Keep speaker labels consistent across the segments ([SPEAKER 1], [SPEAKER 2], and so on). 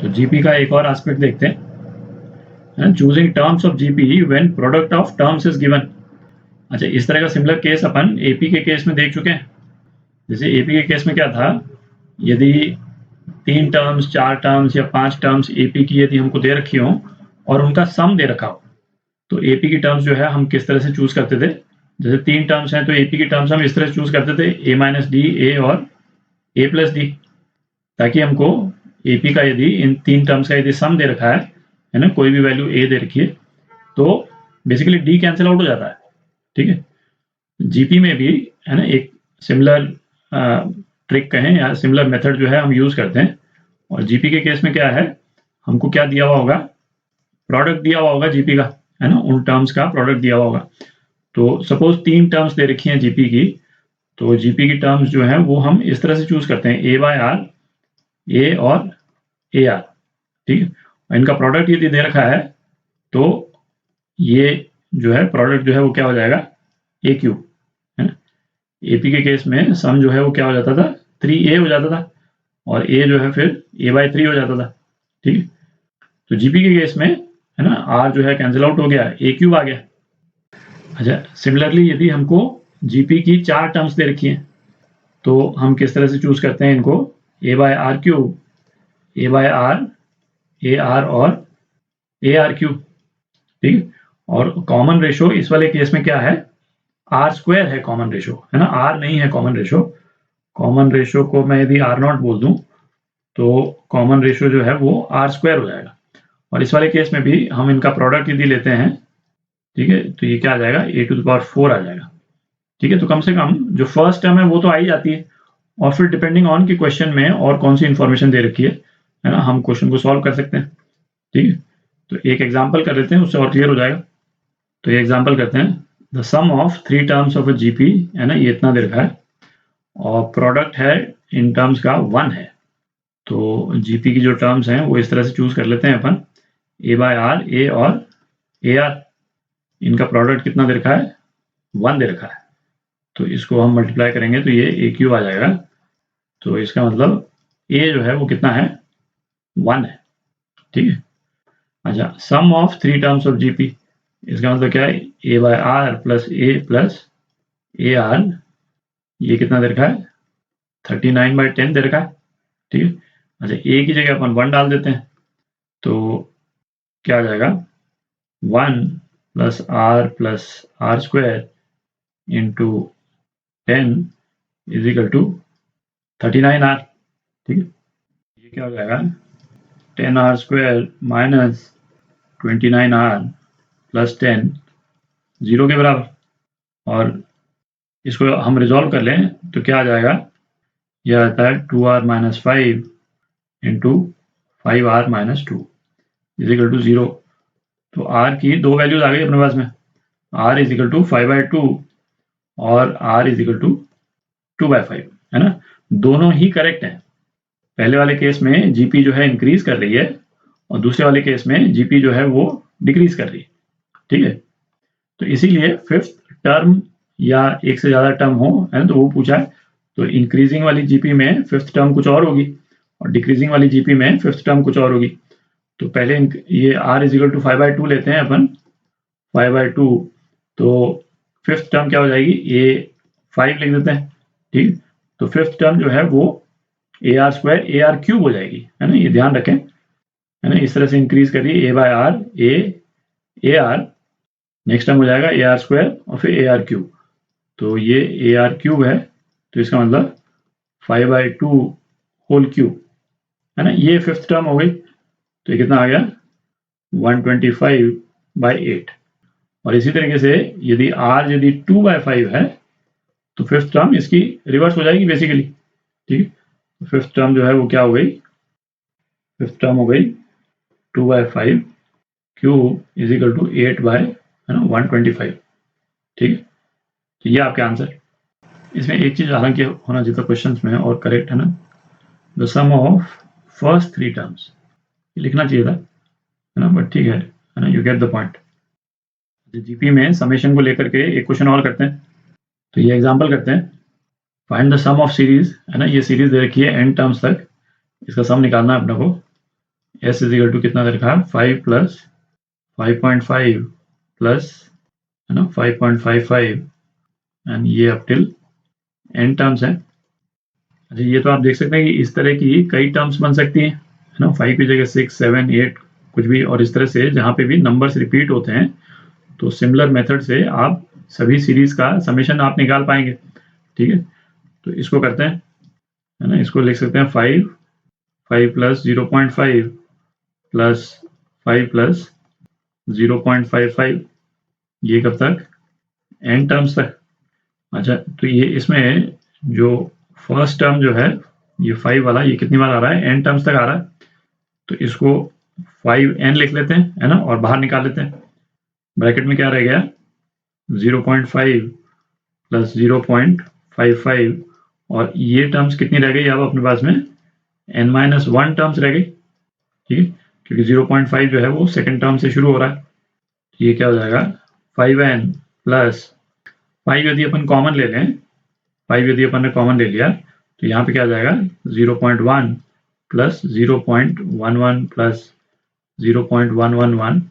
[SPEAKER 1] तो जीपी का एक और एस्पेक्ट देखते हैं, choosing terms of GP when product of terms is given. अच्छा, इस तरह का सिमिलर केस अपन एपी के केस में देख चुके हैं। जैसे एपी के केस में क्या था, यदि 3 टर्म्स, 4 टर्म्स या 5 टर्म्स एपी की यदि हमको दे रखी हो और उनका सम दे रखा हो, तो एपी की टर्म्स जो है हम किस तरह से चूज करते थे। जैसे 3 टर्म्स हैं तो एपी की टर्म्स हम इस तरह से चूज करते थे, ए माइनस डी, ए और ए प्लस डी, ताकि हमको एपी का यदि इन 3 टर्म्स का यदि सम दे रखा है ना, कोई भी वैल्यू ए दे रखी है, तो बेसिकली डी कैंसिल आउट हो जाता है। ठीक है, जीपी में भी है ना एक सिमिलर ट्रिक कहें या सिमिलर मेथड जो है हम यूज करते हैं। और जीपी के केस में क्या है, हमको क्या दिया हुआ होगा, प्रोडक्ट दिया हुआ होगा जीपी का, है ना, उन टर्म्स का प्रोडक्ट दिया हुआ होगा। तो सपोज 3 टर्म्स दे रखी हैं जीपी की, तो जीपी की टर्म्स जो है वो हम इस तरह से चूज करते हैं, ए बाय आर, ए और ए आर। ठीक है, इनका प्रोडक्ट यदि दे रखा है तो ये जो है प्रोडक्ट जो है वो क्या हो जाएगा, ए क्यूब, है ना। एपी के केस में सम जो है वो क्या हो जाता था, 3a हो जाता था, और a जो है फिर a/3 हो जाता था। ठीक है, तो जीपी के केस में है ना r जो है कैंसिल आउट हो गया, a क्यूब आ गया। अच्छा, सिमिलरली यदि हमको जीपी की 4 टर्म्स दे रखी हैं, तो हम किस तरह से चूज करते हैं इनको, a/r क्यूब, a/r, ar और ar क्यूब। ठीक है, और कॉमन रेशो इस वाले केस में क्या है, आर स्क्वायर है कॉमन रेशो, है ना, आर नहीं है कॉमन रेशो। कॉमन रेशो को मैं यदि आर नॉट बोल दूं तो कॉमन रेशो जो है वो आर स्क्वायर हो जाएगा। और इस वाले केस में भी हम इनका प्रोडक्ट यदि लेते हैं, ठीक है, तो ये क्या आ जाएगा, a⁴ आ जाएगा। ठीक है, तो कम से कम जो फर्स्ट टर्म है वो तो आ ही जाती है, और फिर डिपेंडिंग ऑन कि क्वेश्चन में और कौन सी इंफॉर्मेशन दे रखी है ना, हम क्वेश्चन को सॉल्व कर सकते हैं। ठीक है, तो एक एग्जाम्पल कर लेते हैं, उससे और क्लियर हो जाएगा। तो ये एग्जाम्पल करते हैं, the sum of 3 terms of a GP, है ना, ये इतना दे रखा है, और प्रोडक्ट है इन टर्म्स का 1 है। तो जीपी की जो टर्म्स हैं वो इस तरह से चूज कर लेते हैं अपन, a/r, a और ar, इनका प्रोडक्ट कितना दे रखा है, 1 दे रखा है। तो इसको हम मल्टीप्लाई करेंगे तो ये a क्यूब आ जाएगा। तो इसका मतलब a जो है वो कितना है, 1 है। ठीक है, अच्छा, सम ऑफ 3 टर्म्स ऑफ जीपी, इसका मतलब क्या है, a/r प्लस a r, ये कितना दे रखा है, 39/10 दे रखा है। ठीक है, अच्छा, a की जगह अपन 1 डाल देते हैं, तो क्या आ जाएगा, 1 plus r square into 10 is equal to 39r। ठीक है, ये क्या हो जाएगा, 10r square minus 29r plus 10, 0 के बराबर। और इसको हम रिजॉल्व कर लें तो क्या आ जाएगा, यह आता है 2r minus 5 into 5r minus 2 is equal to 0। तो r की 2 वैल्यूज आ गई अपने पास में, r इज इक्वल टू 5/2 और r इज इक्वल टू 2/5, है ना। दोनों ही करेक्ट हैं। पहले वाले केस में जीपी जो है इंक्रीज कर रही है, और दूसरे वाले केस में जीपी जो है वो डिक्रीज कर रही है। ठीक है, तो इसीलिए फिफ्थ टर्म या एक से ज्यादा टर्म हो, है ना, तो वो पूछा है, तो इंक्रीजिंग वाली जीपी में फिफ्थ टर्म कुछ और होगी, और डिक्रीजिंग वाली जीपी में फिफ्थ टर्म कुछ और होगी। तो पहले ये r इज इक्वल टू 5/2 लेते हैं अपन, 5/2, तो फिफ्थ टर्म क्या हो जाएगी, a5 लिख देते हैं। ठीक, तो फिफ्थ टर्म जो है वो ar स्क्वायर ar क्यूब हो जाएगी, है ना, ये ध्यान रखें, है ना, इस तरह से इंक्रीज करिए, a/r ar, नेक्स्ट टर्म हो जाएगा ar स्क्वायर और फिर ar क्यूब, तो ये ar क्यूब है, तो इसका मतलब 5/2 होल क्यूब, है ना, ये फिफ्थ टर्म हो गई। तो ये कितना आ गया, 125/8। और इसी तरीके से यदि r यदि 2/5 है तो फिफ्थ टर्म इसकी रिवर्स हो जाएगी बेसिकली। ठीक है, तो फिफ्थ टर्म जो है वो क्या हो गई, फिफ्थ टर्म हो गई 2/5 क्यूब इज इक्वल टू 8/125। ठीक है, तो ये आपके आंसर। इसमें एक चीज हालांकि होना चाहिए था क्वेश्चन में और करेक्ट, है ना, the sum of first 3 terms, लिखना चाहिए था, है ना, बट ठीक है ना, you get the point. GP में समेशन को लेकर के एक क्वेश्चन और करते हैं। तो ये एग्जांपल करते हैं, find the sum of series, है ना, ये सीरीज दे रखी है n टर्म्स तक, इसका सम निकालना है अपने को। s इजिकल टू कितना दे रखा है 5 प्लस 5.5 प्लस है ना 5.55 एंड ये अप टिल n टर्म्स है। अच्छा ये तो आप देख सकते हैं कि इस तरह की कई टर्म्स बन सकती हैं है ना 5 की जगह 6 7 8 कुछ भी, और इस तरह से जहाँ पे भी नंबर्स रिपीट होते हैं तो सिमिलर मेथड से आप सभी सीरीज का समेशन आप निकाल पाएंगे। ठीक है, तो इसको करते हैं है ना, इसको लिख सकते हैं 5 प्लस 0.5 प्लस 5 प्लस 0.55, ये कब तक n टर्म्स तक। अच्छा तो ये इसमें जो फर्स्ट टर्म जो है ये 5 वाला, ये कितनी बार आ रहा है n टर्म्स तक आ रहा है, तो इसको 5n लिख लेते हैं है ना, और बाहर निकाल लेते हैं। ब्रैकेट में क्या रह गया 0.5 प्लस 0.55, और ये टर्म्स कितनी रह गई अब अपने पास में n-1 टर्म्स रह गई। ठीक है, क्योंकि 0.5 जो है वो सेकंड टर्म से शुरू हो रहा है। ये क्या हो जाएगा 5n प्लस 5 यदि अपन कॉमन ले लें, 5 यदि अपन ने कॉमन ले लिया तो यहाँ पे क्या आ जाएगा 0.1 प्लस 0.11 प्लस 0.111,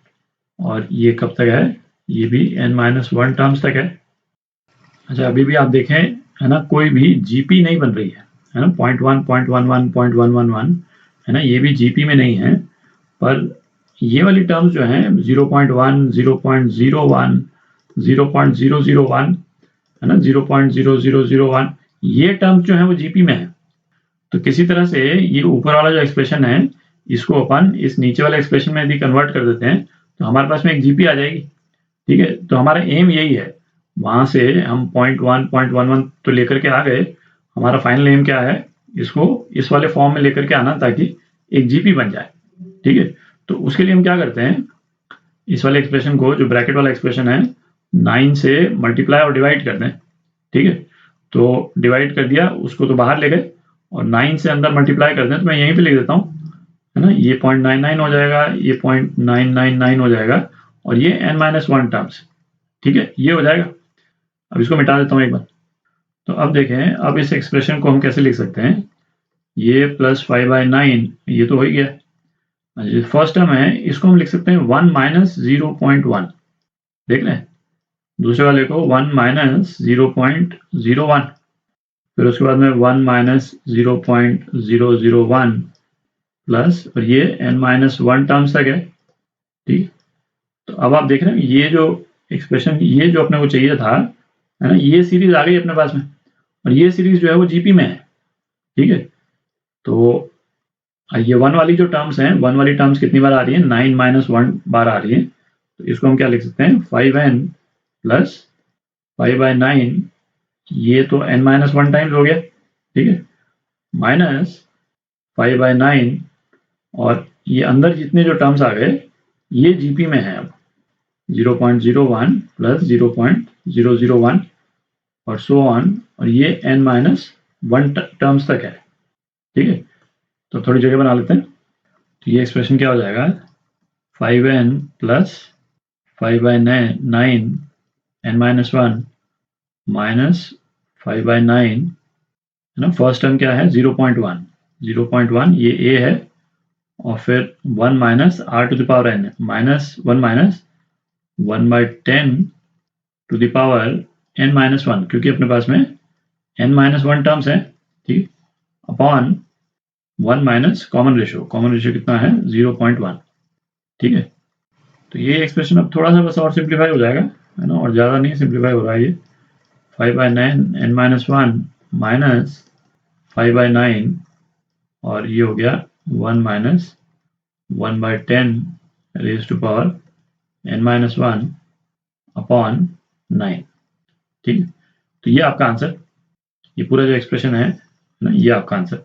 [SPEAKER 1] और ये कब तक है, ये भी n-1 टर्म्स तक है। अच्छा अभी भी आप देखें है ना, कोई भी जीपी नहीं बन रही है ना, 0.1 0.11 0.111 है ना, ये भी जीपी में नहीं है, पर ये वाली टर्म्स जो हैं 0.1 0.01 0.001 है ना 0.0001, ये टर्म्स जो है वो जीपी में है। तो किसी तरह से ये ऊपर वाला जो एक्सप्रेशन है इसको अपन इस नीचे वाले एक्सप्रेशन में यदि कन्वर्ट कर देते हैं तो हमारे पास में एक जीपी आ जाएगी। ठीक है, तो हमारा एम यही है, वहां से हम 0.1 0.11 तो लेकर के आ गए, हमारा फाइनल एम क्या है, इसको इस वाले फॉर्म में लेकर के आना ताकि एक जीपी बन जाए। ठीक है, तो उसके लिए हम क्या करते हैं, इस वाले एक्सप्रेशन को जो ब्रैकेट वाला एक्सप्रेशन है 9 से मल्टीप्लाई और डिवाइड कर दें। ठीक है, तो डिवाइड कर दिया उसको तो बाहर ले गए, और 9 से अंदर मल्टीप्लाई कर दें तो मैं यहीं पे लिख देता हूँ है ना, ये 0.99 हो जाएगा, ये 0.999 हो जाएगा, और ये n-1 टर्म्स। ठीक है, ये हो जाएगा। अब इसको मिटा देता हूँ एक बार। तो अब देखें, अब इस एक्सप्रेशन को हम कैसे लिख सकते हैं, ये प्लस 5/9 ये तो हो ही गया। फर्स्ट टर्म है इसको हम लिख सकते हैं 1 माइनस 0.1, देख लें दूसरे वाले को 1 माइनस 0.01, फिर उसके बाद में 1 माइनस 0.001 प्लस, और ये n-1 टर्म्स तक है। ठीक, तो अब आप देख रहे हैं ये जो एक्सप्रेशन, ये जो अपने को चाहिए था है ना, ये सीरीज आ गई अपने पास में, और ये सीरीज जो है वो जीपी में है। ठीक है, तो ये 1 वाली जो टर्म्स हैं, 1 वाली टर्म्स कितनी बार आ रही है 9-1 बार आ रही है, तो इसको हम क्या लिख सकते हैं 5n प्लस 5/9, ये तो n-1 टाइम्स हो गया। ठीक है, माइनस 5/9, और ये अंदर जितने जो टर्म्स आ गए ये जीपी में है अब 0.01 प्लस 0.001 और सो ऑन, और ये n-1 टर्म्स तक है। ठीक है, तो थोड़ी जगह बना लेते हैं, तो ये एक्सप्रेशन क्या हो जाएगा 5n प्लस 5/9 n-1 माइनस 5/9 है ना, फर्स्ट टर्म क्या है 0.1 ये a है, और फिर 1 minus r to the power n minus 1 minus 1/10 to the power n-1, क्योंकि अपने पास में n-1 टर्म्स है। ठीक, अपॉन 1 माइनस कॉमन रेशियो कितना है 0.1। ठीक है, तो ये एक्सप्रेशन अब थोड़ा सा बस और सिंप्लीफाई हो जाएगा है ना, और ज़्यादा नहीं सिंप्लीफाई हो रहा है, ये 5/9 n-1 माइनस 5/9, और ये हो गया 1 minus 1/10 raise to power n-1 upon 9। ठीक है, तो ये आपका आंसर, ये पूरा जो एक्सप्रेशन है ना, ये आपका आंसर।